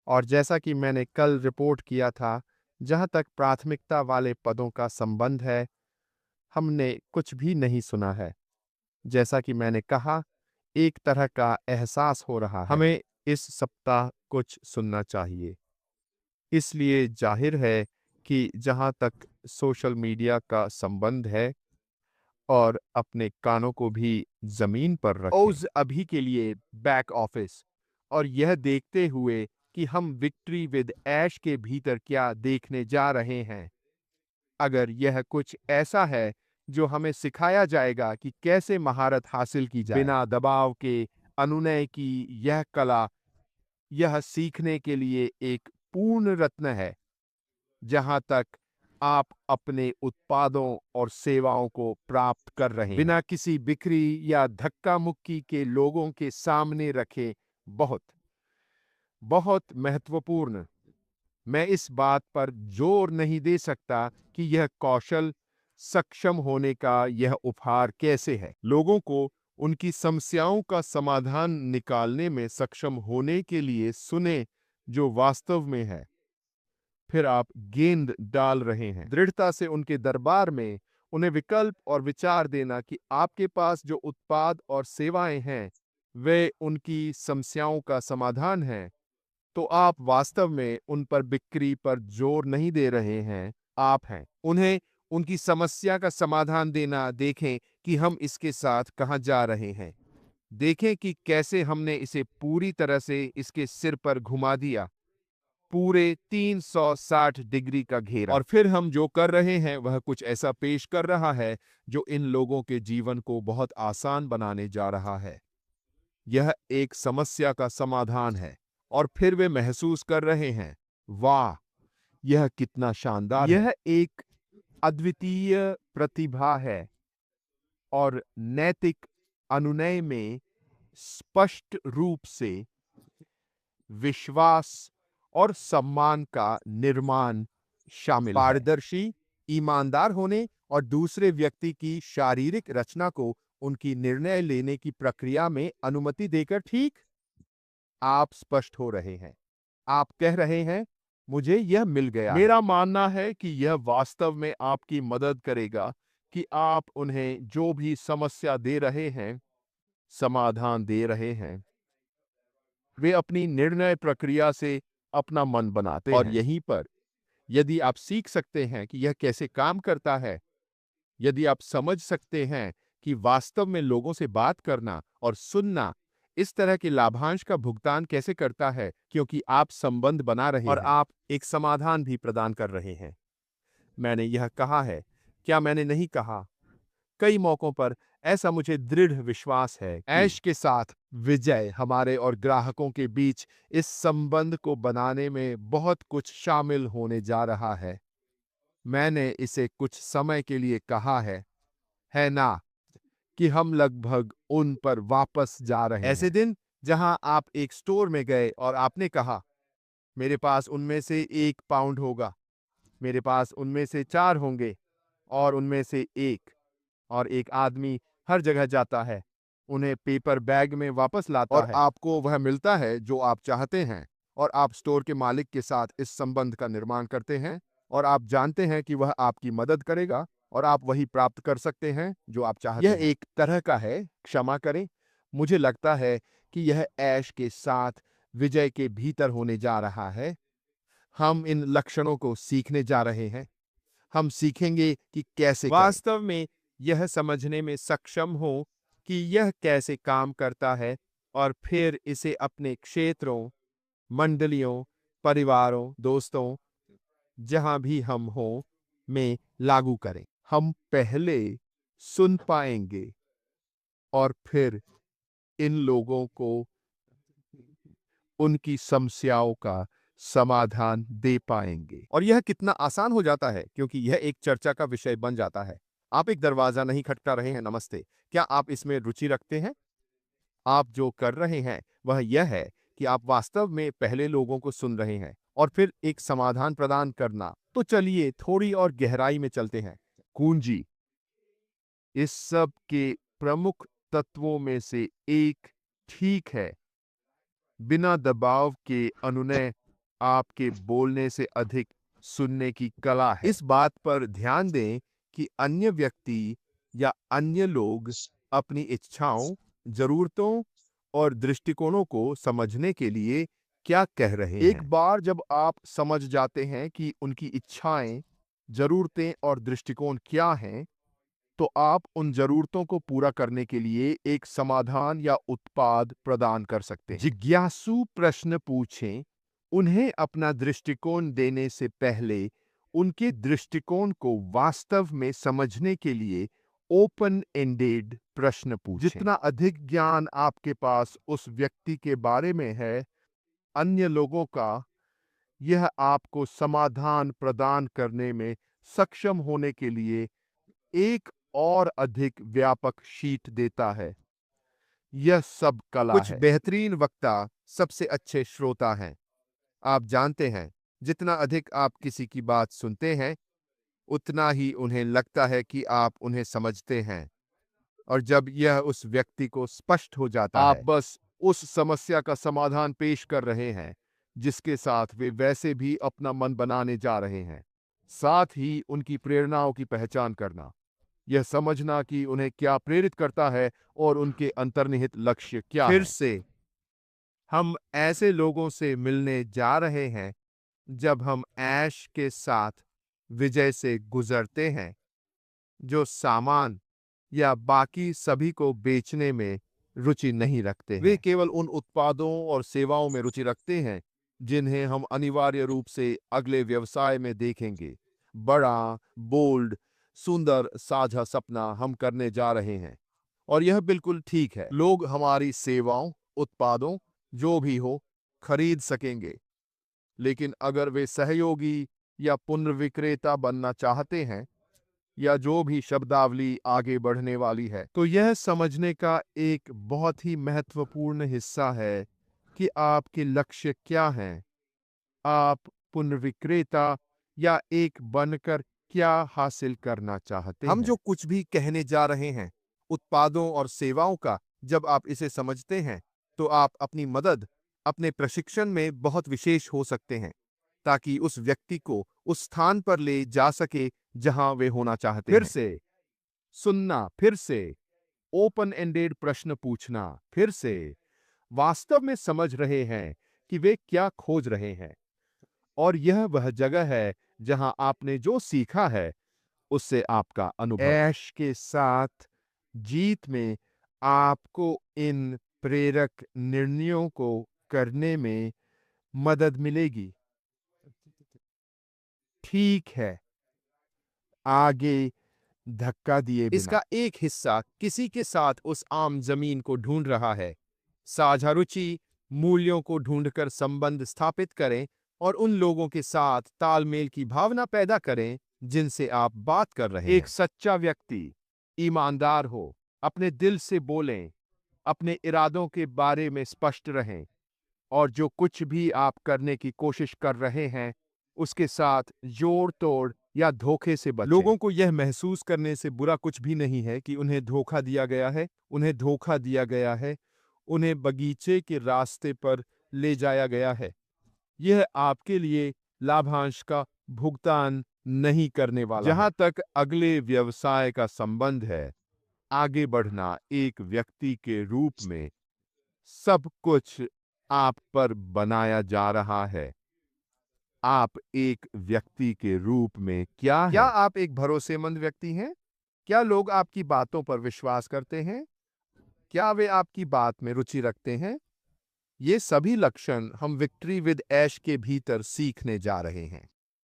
और जैसा कि मैंने कल रिपोर्ट किया था, जहाँ तक प्राथमिकता वाले पदों का संबंध है, हमने कुछ भी नहीं सुना है। जैसा कि मैंने कहा, एक तरह का एहसास हो रहा है। हमें इस सप्ताह कुछ सुनना चाहिए। इसलिए जाहिर है कि जहाँ तक सोशल मीडिया का संबंध है और अपने कानों को भी ज़मीन पर रखें। ओज़ अभी के लिए बैक ऑफिस और यह देखते हुए कि हम विक्ट्री विद ऐश के भीतर क्या देखने जा रहे हैं। अगर यह कुछ ऐसा है जो हमें सिखाया जाएगा कि कैसे महारत हासिल की जाए बिना दबाव के, अनुनय की यह कला, यह सीखने के लिए एक पूर्ण रत्न है। जहां तक आप अपने उत्पादों और सेवाओं को प्राप्त कर रहे हैं बिना किसी बिक्री या धक्का मुक्की के लोगों के सामने रखे, बहुत बहुत महत्वपूर्ण। मैं इस बात पर जोर नहीं दे सकता कि यह कौशल, सक्षम होने का यह उपहार कैसे है। लोगों को उनकी समस्याओं का समाधान निकालने में सक्षम होने के लिए सुने जो वास्तव में है। फिर आप गेंद डाल रहे हैं, दृढ़ता से उनके दरबार में उन्हें विकल्प और विचार देना कि आपके पास जो उत्पाद और सेवाएं हैं, वे उनकी समस्याओं का समाधान हैं। तो आप वास्तव में उन पर बिक्री पर जोर नहीं दे रहे हैं, आप हैं। उन्हें उनकी समस्या का समाधान देना, देखें कि हम इसके साथ कहाँ जा रहे हैं। देखें कि कैसे हमने इसे पूरी तरह से इसके सिर पर घुमा दिया, पूरे 360 डिग्री का घेरा। और फिर हम जो कर रहे हैं वह कुछ ऐसा पेश कर रहा है जो इन लोगों के जीवन को बहुत आसान बनाने जा रहा है। यह एक समस्या का समाधान है और फिर वे महसूस कर रहे हैं, वाह, यह कितना शानदार है। यह एक अद्वितीय प्रतिभा है और नैतिक अनुनय में स्पष्ट रूप से विश्वास और सम्मान का निर्माण शामिल है। पारदर्शी, ईमानदार होने और दूसरे व्यक्ति की शारीरिक रचना को उनकी निर्णय लेने की प्रक्रिया में अनुमति देकर, ठीक, आप स्पष्ट हो रहे हैं। आप कह रहे हैं, मुझे यह मिल गया है। मेरा मानना है कि यह वास्तव में आपकी मदद करेगा कि आप उन्हें जो भी समस्या दे रहे हैं, समाधान दे रहे हैं, वे अपनी निर्णय प्रक्रिया से अपना मन बनाते हैं। और यहीं पर यदि आप सीख सकते हैं कि यह कैसे काम करता है, यदि आप समझ सकते हैं कि वास्तव में लोगों से बात करना और सुनना इस तरह के लाभांश का भुगतान कैसे करता है, क्योंकि आप संबंध बना रहे और हैं, आप एक समाधान भी प्रदान कर रहे हैं। मैंने यह कहा है, क्या मैंने नहीं कहा? कई मौकों पर ऐसा मुझे दृढ़ विश्वास है कि ऐश के साथ विजय हमारे और ग्राहकों के बीच इस संबंध को बनाने में बहुत कुछ शामिल होने जा रहा है। मैंने इसे कुछ समय के लिए कहा है ना, कि हम लगभग उन पर वापस जा रहे हैं। ऐसे दिन जहां आप एक स्टोर में गए और आपने कहा, मेरे पास उनमें से 1 पाउंड होगा, मेरे पास उनमें से 4 होंगे और उनमें से एक। और एक आदमी हर जगह जाता है, उन्हें पेपर बैग में वापस लाता और है, आपको वह मिलता है जो आप चाहते हैं, और आप स्टोर के मालिक के साथ इस संबंध का निर्माण करते हैं और आप जानते हैं कि वह आपकी मदद करेगा और आप वही प्राप्त कर सकते हैं जो आप चाहते हैं। यह एक तरह का है, क्षमा करें, मुझे लगता है कि यह ऐश के साथ विजय के भीतर होने जा रहा है। हम इन लक्षणों को सीखने जा रहे हैं। हम सीखेंगे कि कैसे वास्तव में यह समझने में सक्षम हो कि यह कैसे काम करता है और फिर इसे अपने क्षेत्रों, मंडलियों, परिवारों, दोस्तों, जहां भी हम हों, में लागू करें। हम पहले सुन पाएंगे और फिर इन लोगों को उनकी समस्याओं का समाधान दे पाएंगे। और यह कितना आसान हो जाता है क्योंकि यह एक चर्चा का विषय बन जाता है। आप एक दरवाजा नहीं खटखटा रहे हैं, नमस्ते, क्या आप इसमें रुचि रखते हैं? आप जो कर रहे हैं वह यह है कि आप वास्तव में पहले लोगों को सुन रहे हैं और फिर एक समाधान प्रदान करना। तो चलिए थोड़ी और गहराई में चलते हैं। कुंजी, इस सब के प्रमुख तत्वों में से एक, ठीक है, बिना दबाव के अनुनय आपके बोलने से अधिक सुनने की कला है। इस बात पर ध्यान दें कि अन्य व्यक्ति या अन्य लोग अपनी इच्छाओं, जरूरतों और दृष्टिकोणों को समझने के लिए क्या कह रहे हैं। एक बार जब आप समझ जाते हैं कि उनकी इच्छाएं, जरूरतें और दृष्टिकोण क्या हैं, तो आप उन जरूरतों को पूरा करने के लिए एक समाधान या उत्पाद प्रदान कर सकते हैं। जिज्ञासु प्रश्न पूछें। उन्हें अपना दृष्टिकोण देने से पहले उनके दृष्टिकोण को वास्तव में समझने के लिए ओपन एंडेड प्रश्न पूछें। जितना अधिक ज्ञान आपके पास उस व्यक्ति के बारे में है, अन्य लोगों का, यह आपको समाधान प्रदान करने में सक्षम होने के लिए एक और अधिक व्यापक शीट देता है। यह सब कला है। कुछ बेहतरीन वक्ता सबसे अच्छे श्रोता हैं। आप जानते हैं, जितना अधिक आप किसी की बात सुनते हैं, उतना ही उन्हें लगता है कि आप उन्हें समझते हैं। और जब यह उस व्यक्ति को स्पष्ट हो जाता है, आप बस उस समस्या का समाधान पेश कर रहे हैं जिसके साथ वे वैसे भी अपना मन बनाने जा रहे हैं। साथ ही उनकी प्रेरणाओं की पहचान करना, यह समझना कि उन्हें क्या प्रेरित करता है और उनके अंतर्निहित लक्ष्य क्या है। फिर से हम ऐसे लोगों से मिलने जा रहे हैं जब हम ऐश के साथ विजय से गुजरते हैं, जो सामान या बाकी सभी को बेचने में रुचि नहीं रखते हैं। वे केवल उन उत्पादों और सेवाओं में रुचि रखते हैं जिन्हें हम अनिवार्य रूप से अगले व्यवसाय में देखेंगे। बड़ा, बोल्ड, सुंदर साझा सपना हम करने जा रहे हैं, और यह बिल्कुल ठीक है। लोग हमारी सेवाओं, उत्पादों, जो भी हो, खरीद सकेंगे, लेकिन अगर वे सहयोगी या पुनर्विक्रेता बनना चाहते हैं, या जो भी शब्दावली आगे बढ़ने वाली है, तो यह समझने का एक बहुत ही महत्वपूर्ण हिस्सा है कि आपके लक्ष्य क्या हैं। आप पुनर्विक्रेता या एक बनकर क्या हासिल करना चाहते हैं। हम जो कुछ भी कहने जा रहे हैं, उत्पादों और सेवाओं का, जब आप इसे समझते हैं, तो आप अपनी मदद, अपने प्रशिक्षण में बहुत विशेष हो सकते हैं, ताकि उस व्यक्ति को उस स्थान पर ले जा सके जहां वे होना चाहते हैं। फिर से सुनना, फिर से ओपन एंडेड प्रश्न पूछना, फिर से वास्तव में समझ रहे हैं कि वे क्या खोज रहे हैं। और यह वह जगह है जहां आपने जो सीखा है उससे आपका अनुभव। ऐश के साथ जीत में आपको इन प्रेरक निर्णयों को करने में मदद मिलेगी। ठीक है, आगे धक्का दिए बिना। इसका एक हिस्सा किसी के साथ उस आम जमीन को ढूंढ रहा है। साझा रुचि, मूल्यों को ढूंढकर संबंध स्थापित करें और उन लोगों के साथ तालमेल की भावना पैदा करें जिनसे आप बात कर रहे हैं। एक सच्चा व्यक्ति ईमानदार हो, अपने दिल से बोलें, अपने इरादों के बारे में स्पष्ट रहें, और जो कुछ भी आप करने की कोशिश कर रहे हैं उसके साथ जोड़ तोड़ या धोखे से बचें। लोगों को यह महसूस करने से बुरा कुछ भी नहीं है कि उन्हें धोखा दिया गया है। उन्हें धोखा दिया गया है, उन्हें बगीचे के रास्ते पर ले जाया गया है। यह आपके लिए लाभांश का भुगतान नहीं करने वाला है। जहां तक अगले व्यवसाय का संबंध है, आगे बढ़ना एक व्यक्ति के रूप में, सब कुछ आप पर बनाया जा रहा है। आप एक व्यक्ति के रूप में क्या हैं? क्या आप एक भरोसेमंद व्यक्ति हैं? क्या लोग आपकी बातों पर विश्वास करते हैं? क्या वे आपकी बात में रुचि रखते हैं? ये सभी लक्षण हम विक्ट्री विद ऐश के भीतर सीखने जा रहे हैं।